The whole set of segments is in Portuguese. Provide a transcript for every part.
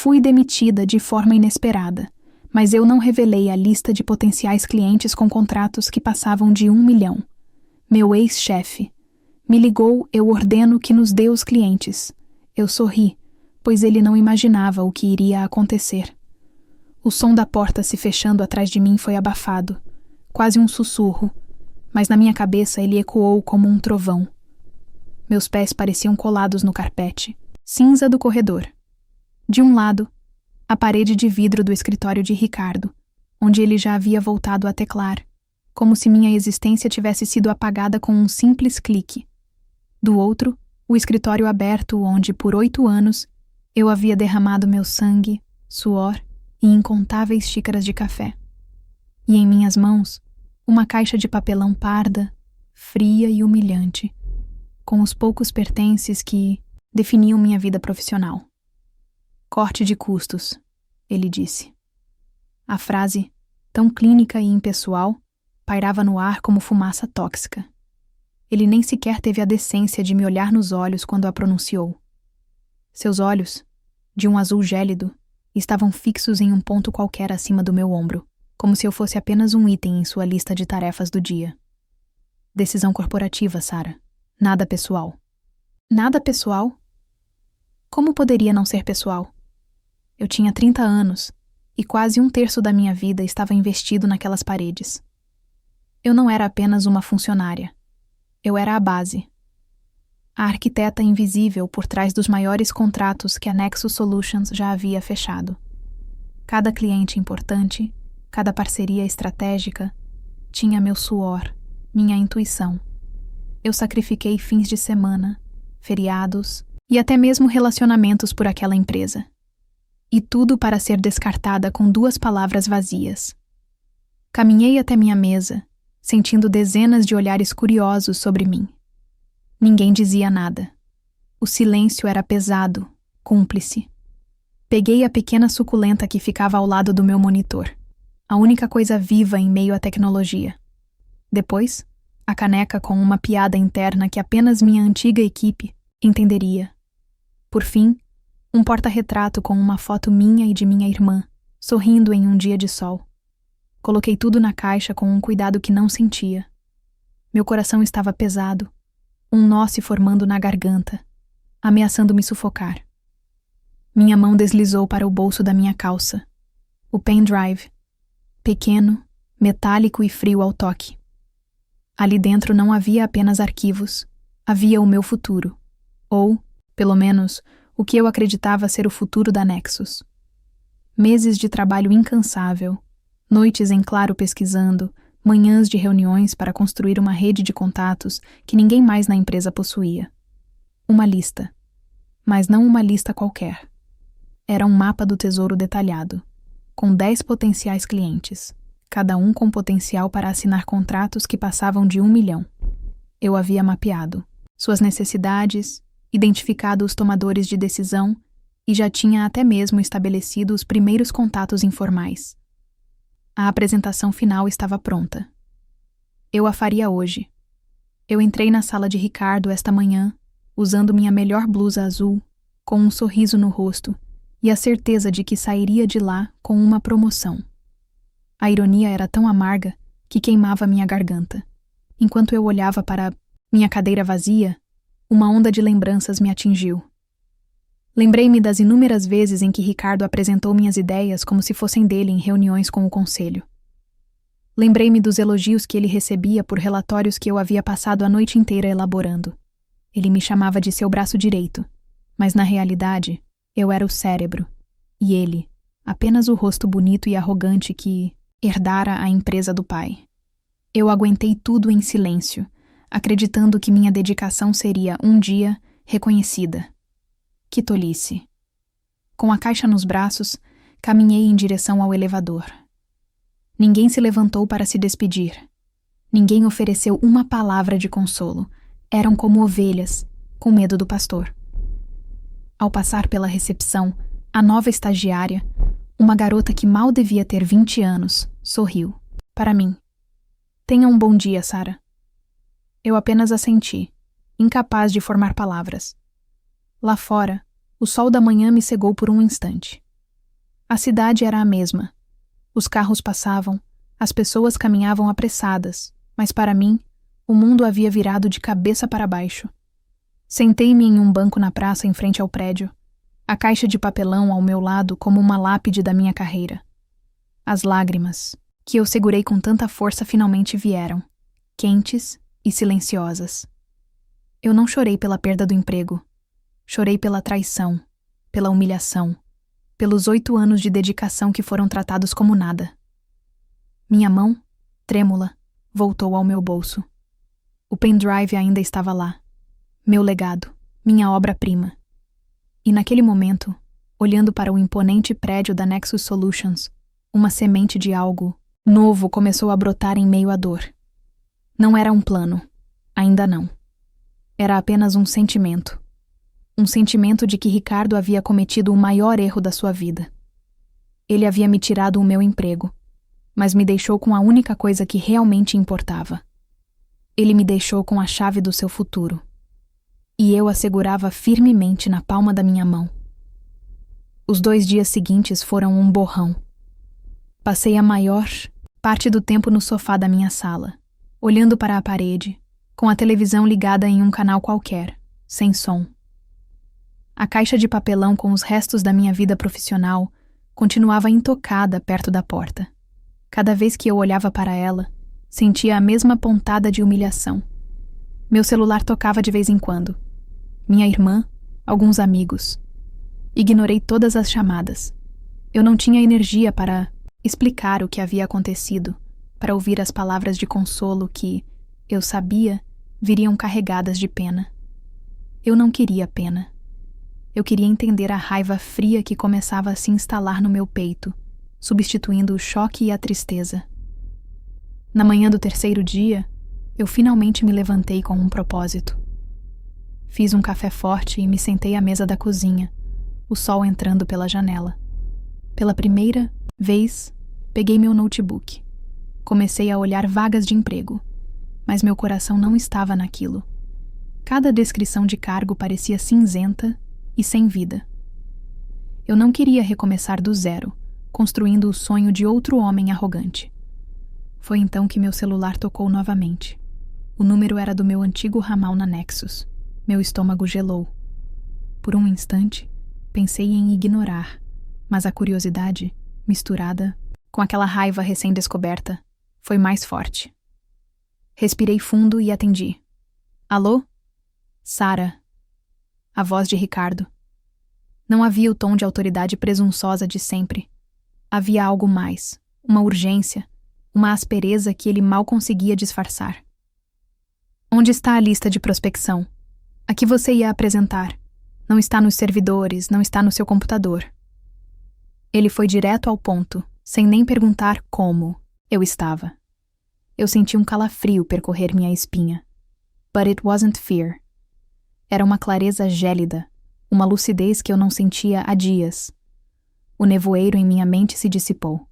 Fui demitida de forma inesperada, mas eu não revelei a lista de potenciais clientes com contratos que passavam de 1 milhão. Meu ex-chefe me ligou, eu ordeno que nos dê os clientes. Eu sorri, pois ele não imaginava o que iria acontecer. O som da porta se fechando atrás de mim foi abafado, quase um sussurro, mas na minha cabeça ele ecoou como um trovão. Meus pés pareciam colados no carpete, cinza do corredor. De um lado, a parede de vidro do escritório de Ricardo, onde ele já havia voltado a teclar, como se minha existência tivesse sido apagada com um simples clique. Do outro, o escritório aberto onde, por 8 anos, eu havia derramado meu sangue, suor e incontáveis xícaras de café. E em minhas mãos, uma caixa de papelão parda, fria e humilhante, com os poucos pertences que definiam minha vida profissional. Corte de custos, ele disse. A frase, tão clínica e impessoal, pairava no ar como fumaça tóxica. Ele nem sequer teve a decência de me olhar nos olhos quando a pronunciou. Seus olhos, de um azul gélido, estavam fixos em um ponto qualquer acima do meu ombro, como se eu fosse apenas um item em sua lista de tarefas do dia. Decisão corporativa, Sarah. Nada pessoal. Nada pessoal? Como poderia não ser pessoal? Eu tinha 30 anos e quase 1/3 da minha vida estava investido naquelas paredes. Eu não era apenas uma funcionária. Eu era a base. A arquiteta invisível por trás dos maiores contratos que a Nexus Solutions já havia fechado. Cada cliente importante, cada parceria estratégica, tinha meu suor, minha intuição. Eu sacrifiquei fins de semana, feriados e até mesmo relacionamentos por aquela empresa. E tudo para ser descartada com 2 palavras vazias. Caminhei até minha mesa, sentindo dezenas de olhares curiosos sobre mim. Ninguém dizia nada. O silêncio era pesado, cúmplice. Peguei a pequena suculenta que ficava ao lado do meu monitor, a única coisa viva em meio à tecnologia. Depois, a caneca com uma piada interna que apenas minha antiga equipe entenderia. Por fim, um porta-retrato com uma foto minha e de minha irmã, sorrindo em um dia de sol. Coloquei tudo na caixa com um cuidado que não sentia. Meu coração estava pesado, um nó se formando na garganta, ameaçando me sufocar. Minha mão deslizou para o bolso da minha calça. O pendrive, pequeno, metálico e frio ao toque. Ali dentro não havia apenas arquivos, havia o meu futuro, ou, pelo menos, o que eu acreditava ser o futuro da Nexus. Meses de trabalho incansável, noites em claro pesquisando, manhãs de reuniões para construir uma rede de contatos que ninguém mais na empresa possuía. Uma lista. Mas não uma lista qualquer. Era um mapa do tesouro detalhado, com 10 potenciais clientes, cada um com potencial para assinar contratos que passavam de 1 milhão. Eu havia mapeado suas necessidades, identificado os tomadores de decisão e já tinha até mesmo estabelecido os primeiros contatos informais. A apresentação final estava pronta. Eu a faria hoje. Eu entrei na sala de Ricardo esta manhã, usando minha melhor blusa azul, com um sorriso no rosto e a certeza de que sairia de lá com uma promoção. A ironia era tão amarga que queimava minha garganta. Enquanto eu olhava para minha cadeira vazia, uma onda de lembranças me atingiu. Lembrei-me das inúmeras vezes em que Ricardo apresentou minhas ideias como se fossem dele em reuniões com o conselho. Lembrei-me dos elogios que ele recebia por relatórios que eu havia passado a noite inteira elaborando. Ele me chamava de seu braço direito, mas na realidade, eu era o cérebro, e ele, apenas o rosto bonito e arrogante que herdara a empresa do pai. Eu aguentei tudo em silêncio, acreditando que minha dedicação seria, um dia, reconhecida. Que tolice. Com a caixa nos braços, caminhei em direção ao elevador. Ninguém se levantou para se despedir. Ninguém ofereceu uma palavra de consolo. Eram como ovelhas, com medo do pastor. Ao passar pela recepção, a nova estagiária, uma garota que mal devia ter 20 anos, sorriu. Para mim. Tenha um bom dia, Sarah. Eu apenas assenti, incapaz de formar palavras. Lá fora, o sol da manhã me cegou por um instante. A cidade era a mesma. Os carros passavam, as pessoas caminhavam apressadas, mas para mim, o mundo havia virado de cabeça para baixo. Sentei-me em um banco na praça em frente ao prédio, a caixa de papelão ao meu lado como uma lápide da minha carreira. As lágrimas, que eu segurei com tanta força, finalmente vieram, quentes e silenciosas. Eu não chorei pela perda do emprego. Chorei pela traição, pela humilhação, pelos 8 anos de dedicação que foram tratados como nada. Minha mão, trêmula, voltou ao meu bolso. O pendrive ainda estava lá. Meu legado, minha obra-prima. E naquele momento, olhando para o imponente prédio da Nexus Solutions, uma semente de algo novo começou a brotar em meio à dor. Não era um plano, ainda não. Era apenas um sentimento. Um sentimento de que Ricardo havia cometido o maior erro da sua vida. Ele havia me tirado o meu emprego, mas me deixou com a única coisa que realmente importava. Ele me deixou com a chave do seu futuro. E eu a segurava firmemente na palma da minha mão. Os 2 dias seguintes foram um borrão. Passei a maior parte do tempo no sofá da minha sala, olhando para a parede, com a televisão ligada em um canal qualquer, sem som. A caixa de papelão com os restos da minha vida profissional continuava intocada perto da porta. Cada vez que eu olhava para ela, sentia a mesma pontada de humilhação. Meu celular tocava de vez em quando. Minha irmã, alguns amigos. Ignorei todas as chamadas. Eu não tinha energia para explicar o que havia acontecido, para ouvir as palavras de consolo que, eu sabia, viriam carregadas de pena. Eu não queria pena. Eu queria entender a raiva fria que começava a se instalar no meu peito, substituindo o choque e a tristeza. Na manhã do 3º dia, eu finalmente me levantei com um propósito. Fiz um café forte e me sentei à mesa da cozinha, o sol entrando pela janela. Pela primeira vez, peguei meu notebook. Comecei a olhar vagas de emprego, mas meu coração não estava naquilo. Cada descrição de cargo parecia cinzenta e sem vida. Eu não queria recomeçar do zero, construindo o sonho de outro homem arrogante. Foi então que meu celular tocou novamente. O número era do meu antigo ramal na Nexus. Meu estômago gelou. Por um instante, pensei em ignorar, mas a curiosidade, misturada com aquela raiva recém-descoberta, foi mais forte. Respirei fundo e atendi. Alô? Sara. A voz de Ricardo. Não havia o tom de autoridade presunçosa de sempre. Havia algo mais, uma urgência, uma aspereza que ele mal conseguia disfarçar. Onde está a lista de prospecção? A que você ia apresentar? Não está nos servidores, não está no seu computador. Ele foi direto ao ponto, sem nem perguntar como eu estava. Eu senti um calafrio percorrer minha espinha. But it wasn't fear. Era uma clareza gélida, uma lucidez que eu não sentia há dias. O nevoeiro em minha mente se dissipou.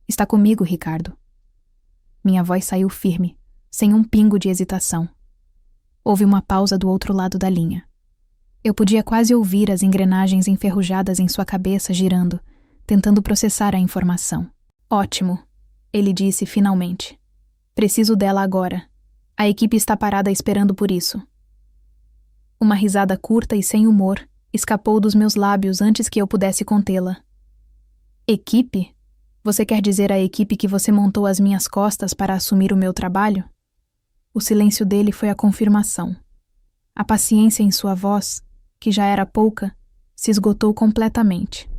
Está comigo, Ricardo. Minha voz saiu firme, sem um pingo de hesitação. Houve uma pausa do outro lado da linha. Eu podia quase ouvir as engrenagens enferrujadas em sua cabeça girando, tentando processar a informação. Ótimo, ele disse finalmente. Preciso dela agora. A equipe está parada esperando por isso. Uma risada curta e sem humor escapou dos meus lábios antes que eu pudesse contê-la. Equipe? Você quer dizer a equipe que você montou às minhas costas para assumir o meu trabalho? O silêncio dele foi a confirmação. A paciência em sua voz, que já era pouca, se esgotou completamente.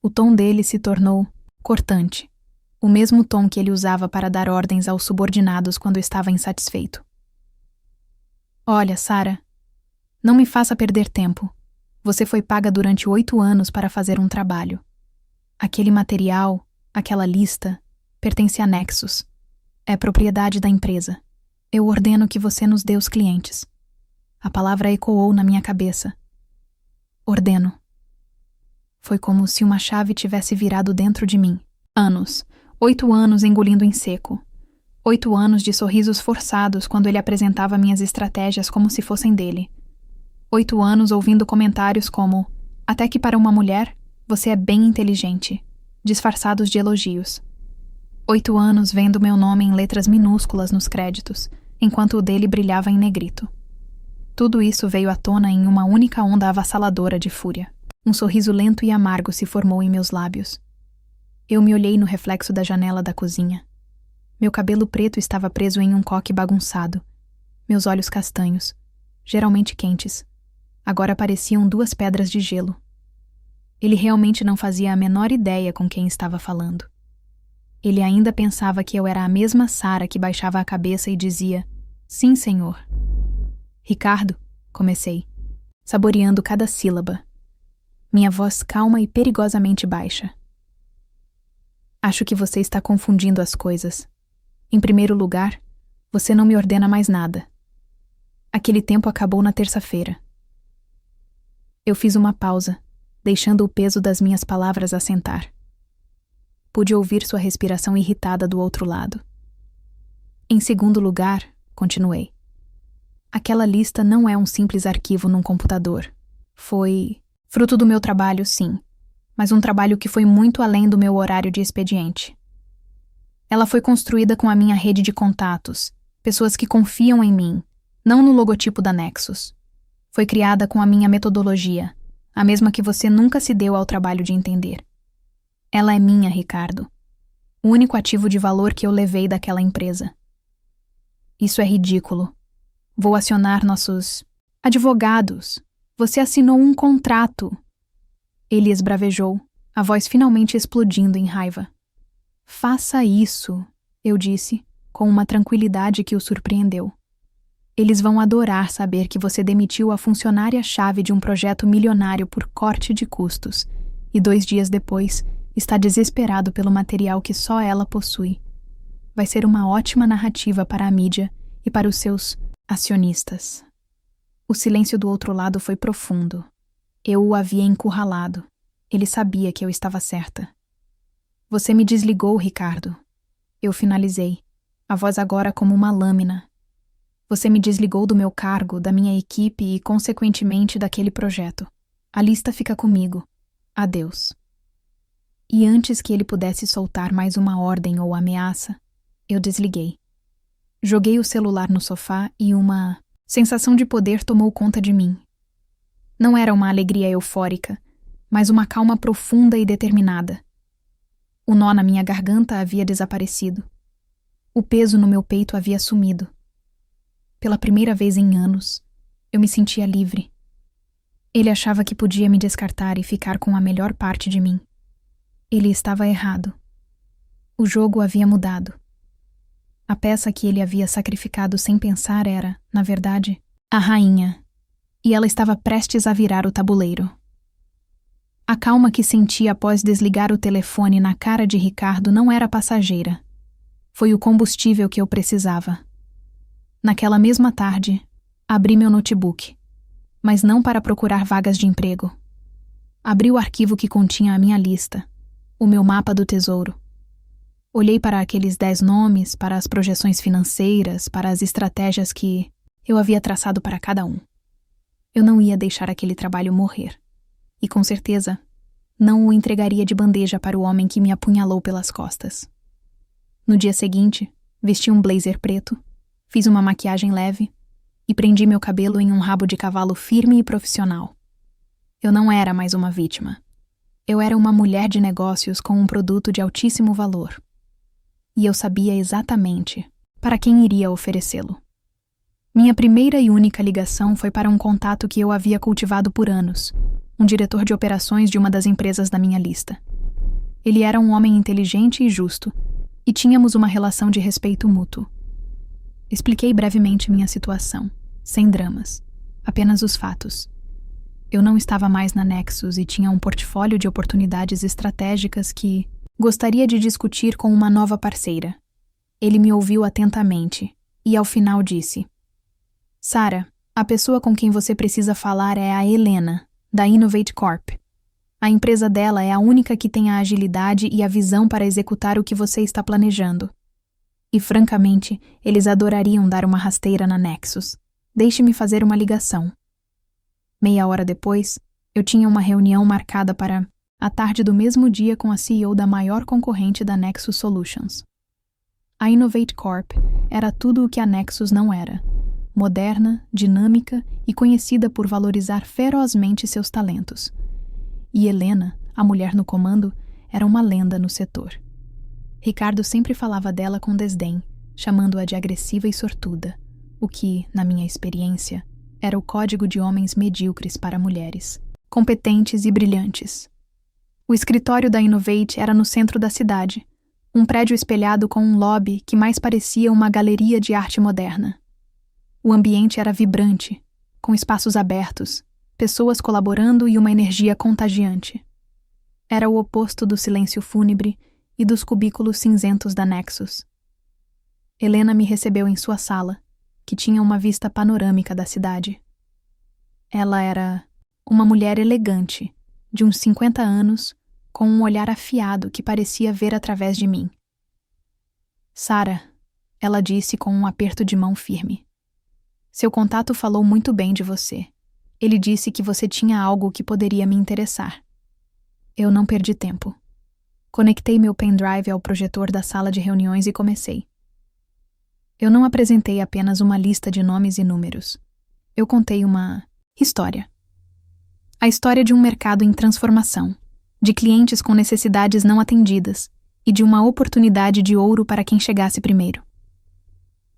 O tom dele se tornou cortante, o mesmo tom que ele usava para dar ordens aos subordinados quando estava insatisfeito. Olha, Sara, não me faça perder tempo. Você foi paga durante 8 anos para fazer um trabalho. Aquele material, aquela lista, pertence a Nexus. É propriedade da empresa. Eu ordeno que você nos dê os clientes. A palavra ecoou na minha cabeça. Ordeno. Foi como se uma chave tivesse virado dentro de mim. Anos. 8 anos engolindo em seco. 8 anos de sorrisos forçados quando ele apresentava minhas estratégias como se fossem dele. 8 anos ouvindo comentários como: até que para uma mulher, Você é bem inteligente, disfarçados de elogios. 8 anos vendo meu nome em letras minúsculas nos créditos, enquanto o dele brilhava em negrito. Tudo isso veio à tona em uma única onda avassaladora de fúria. Um sorriso lento e amargo se formou em meus lábios. Eu me olhei no reflexo da janela da cozinha. Meu cabelo preto estava preso em um coque bagunçado. Meus olhos castanhos, geralmente quentes, agora pareciam 2 pedras de gelo. Ele realmente não fazia a menor ideia com quem estava falando. Ele ainda pensava que eu era a mesma Sara que baixava a cabeça e dizia: "Sim, senhor." "Ricardo", comecei, saboreando cada sílaba. Minha voz calma e perigosamente baixa. "Acho que você está confundindo as coisas. Em primeiro lugar, você não me ordena mais nada. Aquele tempo acabou na terça-feira." Eu fiz uma pausa, deixando o peso das minhas palavras assentar. Pude ouvir sua respiração irritada do outro lado. "Em segundo lugar", continuei, "aquela lista não é um simples arquivo num computador. Foi fruto do meu trabalho, sim, mas um trabalho que foi muito além do meu horário de expediente. Ela foi construída com a minha rede de contatos, pessoas que confiam em mim, não no logotipo da Nexus. Foi criada com a minha metodologia, a mesma que você nunca se deu ao trabalho de entender. Ela é minha, Ricardo. O único ativo de valor que eu levei daquela empresa. Isso é ridículo. Vou acionar nossos advogados. Você assinou um contrato." Ele esbravejou, a voz finalmente explodindo em raiva. "Faça isso", eu disse, com uma tranquilidade que o surpreendeu. "Eles vão adorar saber que você demitiu a funcionária-chave de um projeto milionário por corte de custos, e 2 dias depois está desesperado pelo material que só ela possui. Vai ser uma ótima narrativa para a mídia e para os seus acionistas." O silêncio do outro lado foi profundo. Eu o havia encurralado. Ele sabia que eu estava certa. "Você me desligou, Ricardo." Eu finalizei, a voz agora como uma lâmina. "Você me desligou do meu cargo, da minha equipe e, consequentemente, daquele projeto. A lista fica comigo. Adeus." E antes que ele pudesse soltar mais uma ordem ou ameaça, eu desliguei. Joguei o celular no sofá e uma sensação de poder tomou conta de mim. Não era uma alegria eufórica, mas uma calma profunda e determinada. O nó na minha garganta havia desaparecido. O peso no meu peito havia sumido. Pela primeira vez em anos, eu me sentia livre. Ele achava que podia me descartar e ficar com a melhor parte de mim. Ele estava errado. O jogo havia mudado. A peça que ele havia sacrificado sem pensar era, na verdade, a rainha, e ela estava prestes a virar o tabuleiro. A calma que senti após desligar o telefone na cara de Ricardo não era passageira. Foi o combustível que eu precisava. Naquela mesma tarde, abri meu notebook, mas não para procurar vagas de emprego. Abri o arquivo que continha a minha lista, o meu mapa do tesouro. Olhei para aqueles 10 nomes, para as projeções financeiras, para as estratégias que eu havia traçado para cada um. Eu não ia deixar aquele trabalho morrer. E, com certeza, não o entregaria de bandeja para o homem que me apunhalou pelas costas. No dia seguinte, vesti um blazer preto, fiz uma maquiagem leve e prendi meu cabelo em um rabo de cavalo firme e profissional. Eu não era mais uma vítima. Eu era uma mulher de negócios com um produto de altíssimo valor. E eu sabia exatamente para quem iria oferecê-lo. Minha primeira e única ligação foi para um contato que eu havia cultivado por anos, um diretor de operações de uma das empresas da minha lista. Ele era um homem inteligente e justo, e tínhamos uma relação de respeito mútuo. Expliquei brevemente minha situação, sem dramas, apenas os fatos. Eu não estava mais na Nexus e tinha um portfólio de oportunidades estratégicas que gostaria de discutir com uma nova parceira. Ele me ouviu atentamente e, ao final, disse: "Sara, a pessoa com quem você precisa falar é a Helena, da Innovate Corp. A empresa dela é a única que tem a agilidade e a visão para executar o que você está planejando. E, francamente, eles adorariam dar uma rasteira na Nexus. Deixe-me fazer uma ligação." Meia hora depois, eu tinha uma reunião marcada para à tarde do mesmo dia com a CEO da maior concorrente da Nexus Solutions. A Innovate Corp era tudo o que a Nexus não era: moderna, dinâmica e conhecida por valorizar ferozmente seus talentos. E Helena, a mulher no comando, era uma lenda no setor. Ricardo sempre falava dela com desdém, chamando-a de agressiva e sortuda, o que, na minha experiência, era o código de homens medíocres para mulheres, competentes e brilhantes. O escritório da Innovate era no centro da cidade, um prédio espelhado com um lobby que mais parecia uma galeria de arte moderna. O ambiente era vibrante, com espaços abertos, pessoas colaborando e uma energia contagiante. Era o oposto do silêncio fúnebre e dos cubículos cinzentos da Nexus. Helena me recebeu em sua sala, que tinha uma vista panorâmica da cidade. Ela era uma mulher elegante, de uns 50 anos, com um olhar afiado que parecia ver através de mim. Sarah, ela disse com um aperto de mão firme. Seu contato falou muito bem de você. Ele disse que você tinha algo que poderia me interessar. Eu não perdi tempo. Conectei meu pendrive ao projetor da sala de reuniões e comecei. Eu não apresentei apenas uma lista de nomes e números. Eu contei uma história. A história de um mercado em transformação, de clientes com necessidades não atendidas e de uma oportunidade de ouro para quem chegasse primeiro.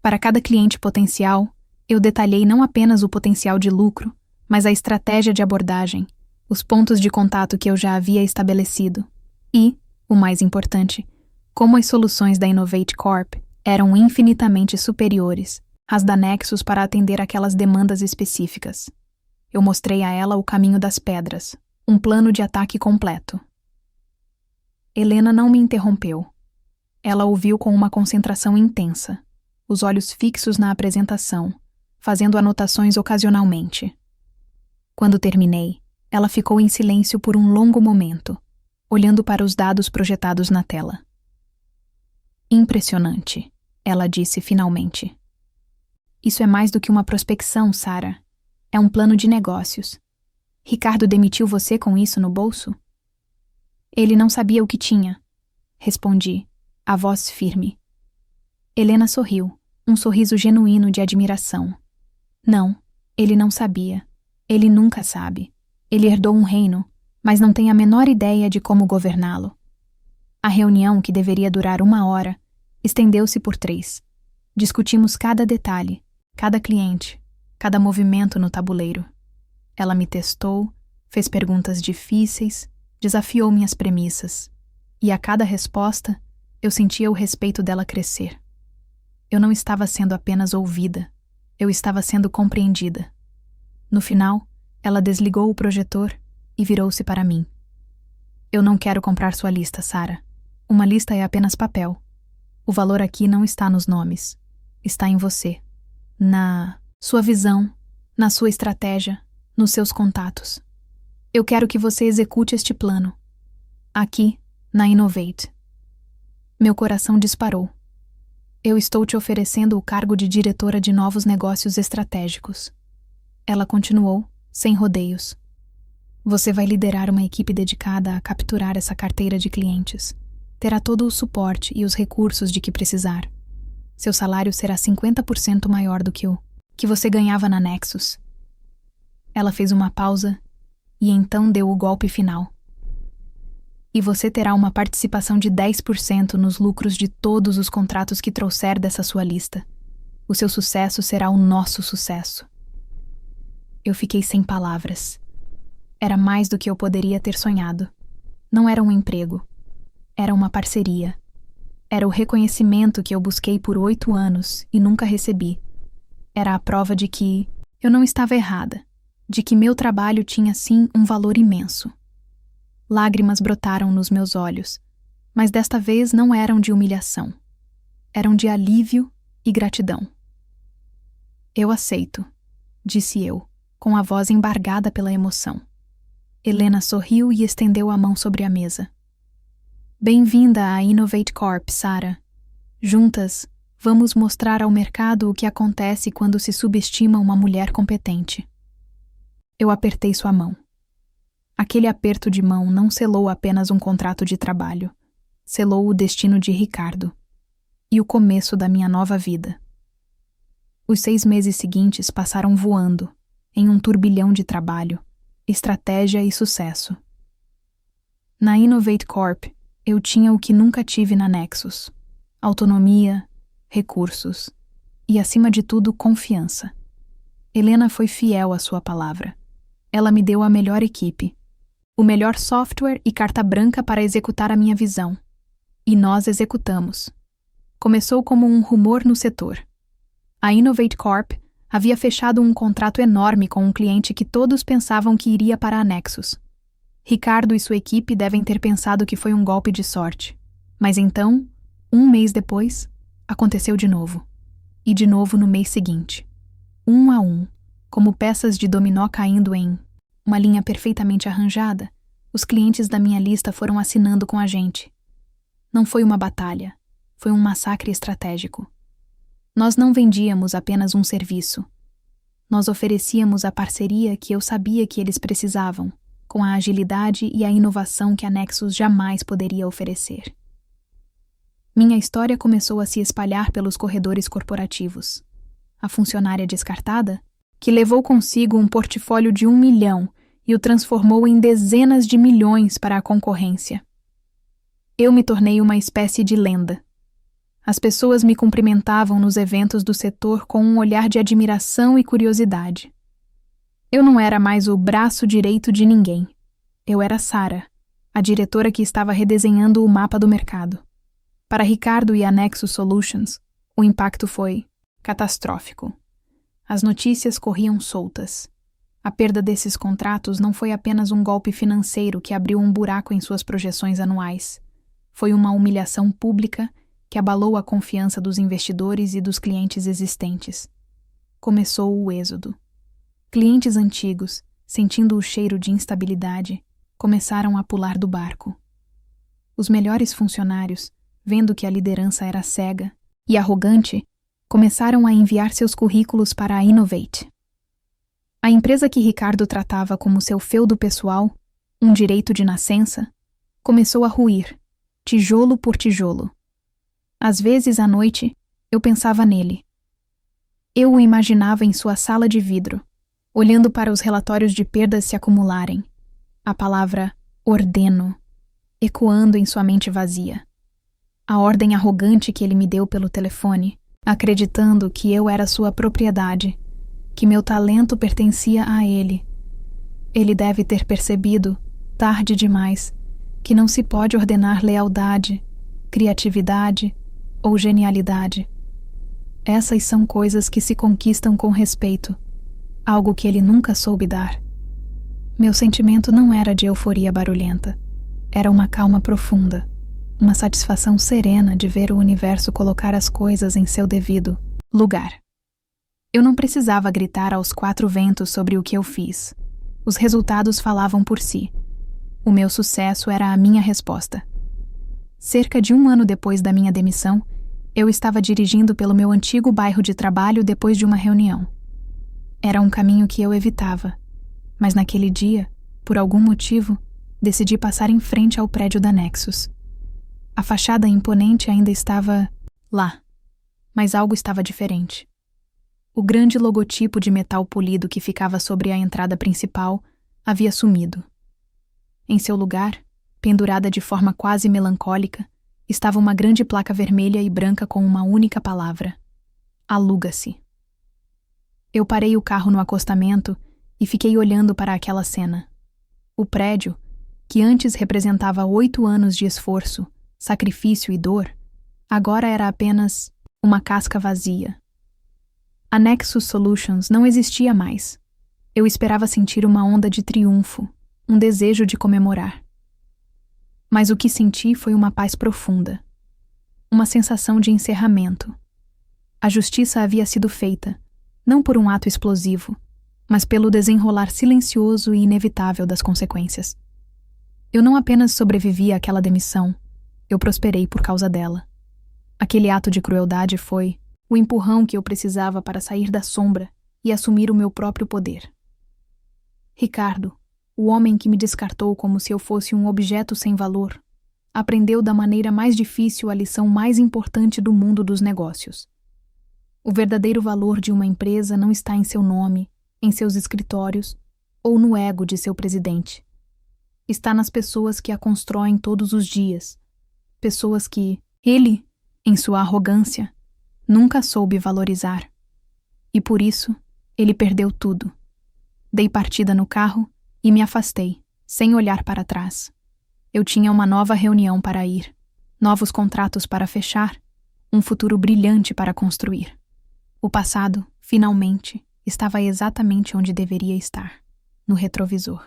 Para cada cliente potencial, eu detalhei não apenas o potencial de lucro, mas a estratégia de abordagem, os pontos de contato que eu já havia estabelecido e, o mais importante, como as soluções da Innovate Corp eram infinitamente superiores às da Nexus para atender aquelas demandas específicas. Eu mostrei a ela o caminho das pedras, um plano de ataque completo. Helena não me interrompeu. Ela ouviu com uma concentração intensa, os olhos fixos na apresentação, fazendo anotações ocasionalmente. Quando terminei, ela ficou em silêncio por um longo momento, olhando para os dados projetados na tela. Impressionante, ela disse finalmente. Isso é mais do que uma prospecção, Sarah. É um plano de negócios. Ricardo demitiu você com isso no bolso? Ele não sabia o que tinha, respondi, a voz firme. Helena sorriu, um sorriso genuíno de admiração. Não, ele não sabia. Ele nunca sabe. Ele herdou um reino, mas não tem a menor ideia de como governá-lo. A reunião, que deveria durar 1 hora, estendeu-se por 3. Discutimos cada detalhe, cada cliente, cada movimento no tabuleiro. Ela me testou, fez perguntas difíceis, desafiou minhas premissas. E a cada resposta, eu sentia o respeito dela crescer. Eu não estava sendo apenas ouvida, eu estava sendo compreendida. No final, ela desligou o projetor e virou-se para mim. Eu não quero comprar sua lista, Sarah. Uma lista é apenas papel. O valor aqui não está nos nomes. Está em você. Na sua visão, na sua estratégia, nos seus contatos. Eu quero que você execute este plano. Aqui, na Innovate. Meu coração disparou. Eu estou te oferecendo o cargo de diretora de novos negócios estratégicos. Ela continuou, sem rodeios. Você vai liderar uma equipe dedicada a capturar essa carteira de clientes. Terá todo o suporte e os recursos de que precisar. Seu salário será 50% maior do que o que você ganhava na Nexus. Ela fez uma pausa e então deu o golpe final. E você terá uma participação de 10% nos lucros de todos os contratos que trouxer dessa sua lista. O seu sucesso será o nosso sucesso. Eu fiquei sem palavras. Era mais do que eu poderia ter sonhado. Não era um emprego. Era uma parceria. Era o reconhecimento que eu busquei por 8 anos e nunca recebi. Era a prova de que eu não estava errada, de que meu trabalho tinha sim um valor imenso. Lágrimas brotaram nos meus olhos, mas desta vez não eram de humilhação. Eram de alívio e gratidão. Eu aceito, disse eu, com a voz embargada pela emoção. Helena sorriu e estendeu a mão sobre a mesa. Bem-vinda à Innovate Corp, Sarah. Juntas, vamos mostrar ao mercado o que acontece quando se subestima uma mulher competente. Eu apertei sua mão. Aquele aperto de mão não selou apenas um contrato de trabalho, selou o destino de Ricardo e o começo da minha nova vida. Os 6 meses seguintes passaram voando, em um turbilhão de trabalho, estratégia e sucesso. Na Innovate Corp, eu tinha o que nunca tive na Nexus: autonomia, recursos e, acima de tudo, confiança. Helena foi fiel à sua palavra. Ela me deu a melhor equipe, o melhor software e carta branca para executar a minha visão. E nós executamos. Começou como um rumor no setor. A Innovate Corp havia fechado um contrato enorme com um cliente que todos pensavam que iria para a Nexus. Ricardo e sua equipe devem ter pensado que foi um golpe de sorte. Mas então, 1 mês depois, aconteceu de novo. E de novo no mês seguinte. 1 a 1, como peças de dominó caindo em uma linha perfeitamente arranjada, os clientes da minha lista foram assinando com a gente. Não foi uma batalha, foi um massacre estratégico. Nós não vendíamos apenas um serviço. Nós oferecíamos a parceria que eu sabia que eles precisavam, com a agilidade e a inovação que a Nexus jamais poderia oferecer. Minha história começou a se espalhar pelos corredores corporativos. A funcionária descartada, que levou consigo um portfólio de 1 milhão e o transformou em dezenas de milhões para a concorrência. Eu me tornei uma espécie de lenda. As pessoas me cumprimentavam nos eventos do setor com um olhar de admiração e curiosidade. Eu não era mais o braço direito de ninguém. Eu era Sarah, a diretora que estava redesenhando o mapa do mercado. Para Ricardo e a Nexus Solutions, o impacto foi catastrófico. As notícias corriam soltas. A perda desses contratos não foi apenas um golpe financeiro que abriu um buraco em suas projeções anuais. Foi uma humilhação pública que abalou a confiança dos investidores e dos clientes existentes. Começou o êxodo. Clientes antigos, sentindo o cheiro de instabilidade, começaram a pular do barco. Os melhores funcionários, vendo que a liderança era cega e arrogante, começaram a enviar seus currículos para a Innovate. A empresa que Ricardo tratava como seu feudo pessoal, um direito de nascença, começou a ruir, tijolo por tijolo. Às vezes, à noite, eu pensava nele. Eu o imaginava em sua sala de vidro, olhando para os relatórios de perdas se acumularem, a palavra ordeno ecoando em sua mente vazia. A ordem arrogante que ele me deu pelo telefone, acreditando que eu era sua propriedade, que meu talento pertencia a ele. Ele deve ter percebido, tarde demais, que não se pode ordenar lealdade, criatividade ou genialidade. Essas são coisas que se conquistam com respeito, algo que ele nunca soube dar. Meu sentimento não era de euforia barulhenta, era uma calma profunda, uma satisfação serena de ver o universo colocar as coisas em seu devido lugar. Eu não precisava gritar aos 4 ventos sobre o que eu fiz. Os resultados falavam por si. O meu sucesso era a minha resposta. Cerca de 1 ano depois da minha demissão, eu estava dirigindo pelo meu antigo bairro de trabalho depois de uma reunião. Era um caminho que eu evitava, mas naquele dia, por algum motivo, decidi passar em frente ao prédio da Nexus. A fachada imponente ainda estava lá, mas algo estava diferente. O grande logotipo de metal polido que ficava sobre a entrada principal havia sumido. Em seu lugar, pendurada de forma quase melancólica, estava uma grande placa vermelha e branca com uma única palavra: aluga-se. Eu parei o carro no acostamento e fiquei olhando para aquela cena. O prédio, que antes representava 8 anos de esforço, sacrifício e dor, agora era apenas uma casca vazia. A Nexus Solutions não existia mais. Eu esperava sentir uma onda de triunfo, um desejo de comemorar. Mas o que senti foi uma paz profunda, uma sensação de encerramento. A justiça havia sido feita, não por um ato explosivo, mas pelo desenrolar silencioso e inevitável das consequências. Eu não apenas sobrevivi àquela demissão, eu prosperei por causa dela. Aquele ato de crueldade foi o empurrão que eu precisava para sair da sombra e assumir o meu próprio poder. Ricardo, O homem que me descartou como se eu fosse um objeto sem valor aprendeu da maneira mais difícil a lição mais importante do mundo dos negócios. O verdadeiro valor de uma empresa não está em seu nome, em seus escritórios ou no ego de seu presidente. Está nas pessoas que a constroem todos os dias, pessoas que ele, em sua arrogância, nunca soube valorizar. E por isso, ele perdeu tudo. Dei partida no carro e me afastei, sem olhar para trás. Eu tinha uma nova reunião para ir, novos contratos para fechar, um futuro brilhante para construir. O passado, finalmente, estava exatamente onde deveria estar, no retrovisor.